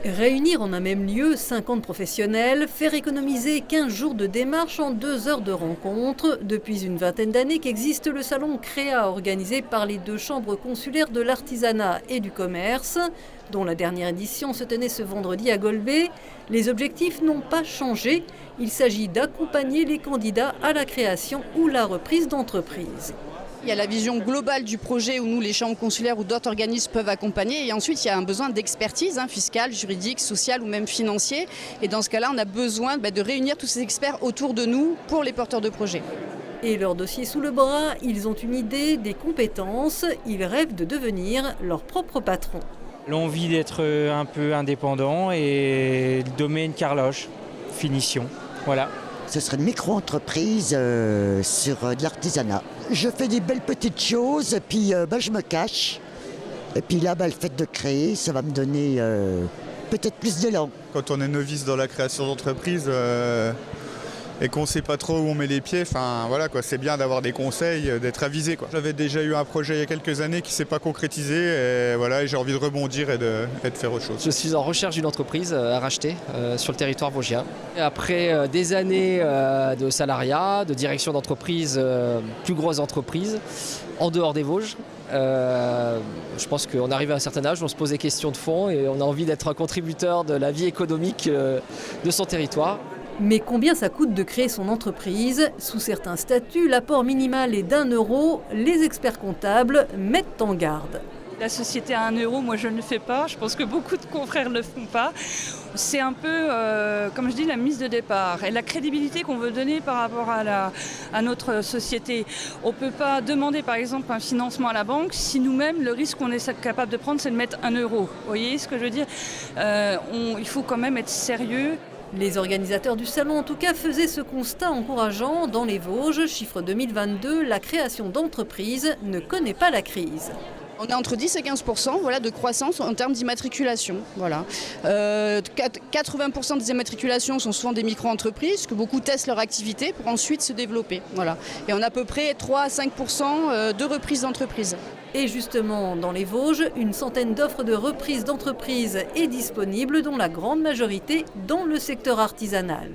Réunir en un même lieu 50 professionnels, faire économiser 15 jours de démarche en 2 heures de rencontre. Depuis une vingtaine d'années qu'existe le salon Créa organisé par les 2 chambres consulaires de l'artisanat et du commerce, dont la dernière édition se tenait ce vendredi à Golbet. Les objectifs n'ont pas changé. Il s'agit d'accompagner les candidats à la création ou la reprise d'entreprise. Il y a la vision globale du projet où nous, les chambres consulaires ou d'autres organismes peuvent accompagner. Et ensuite, il y a un besoin d'expertise fiscale, juridique, sociale ou même financier. Et dans ce cas-là, on a besoin de réunir tous ces experts autour de nous pour les porteurs de projets. Et leur dossier sous le bras, ils ont une idée, des compétences. Ils rêvent de devenir leur propre patron. L'envie d'être un peu indépendant et le domaine carloche, finition, voilà. Ce serait une micro-entreprise sur de l'artisanat. Je fais des belles petites choses et puis je me cache. Et puis là, le fait de créer, ça va me donner peut-être plus d'élan. Quand on est novice dans la création d'entreprise et qu'on ne sait pas trop où on met les pieds, c'est bien d'avoir des conseils, d'être avisé. J'avais déjà eu un projet il y a quelques années qui ne s'est pas concrétisé et j'ai envie de rebondir et de faire autre chose. Je suis en recherche d'une entreprise à racheter sur le territoire vosgien. Après des années de salariat, de direction d'entreprise, plus grosses entreprises, en dehors des Vosges, je pense qu'on arrive à un certain âge, on se pose des questions de fond et on a envie d'être un contributeur de la vie économique de son territoire. Mais combien ça coûte de créer son entreprise? Sous certains statuts, l'apport minimal est d'1 euro. Les experts comptables mettent en garde. La société à 1 euro, moi je ne le fais pas. Je pense que beaucoup de confrères ne le font pas. C'est un peu, comme je dis, la mise de départ et la crédibilité qu'on veut donner par rapport à notre société. On ne peut pas demander par exemple un financement à la banque si nous-mêmes, le risque qu'on est capable de prendre, c'est de mettre 1 euro. Vous voyez ce que je veux dire? Il faut quand même être sérieux. Les organisateurs du salon, en tout cas, faisaient ce constat encourageant. Dans les Vosges, chiffre 2022, la création d'entreprises ne connaît pas la crise. On est entre 10 et 15% de croissance en termes d'immatriculation. 80% des immatriculations sont souvent des micro-entreprises, que beaucoup testent leur activité pour ensuite se développer. Et on a à peu près 3 à 5% de reprises d'entreprises. Et justement, dans les Vosges, une centaine d'offres de reprise d'entreprises est disponible, dont la grande majorité dans le secteur artisanal.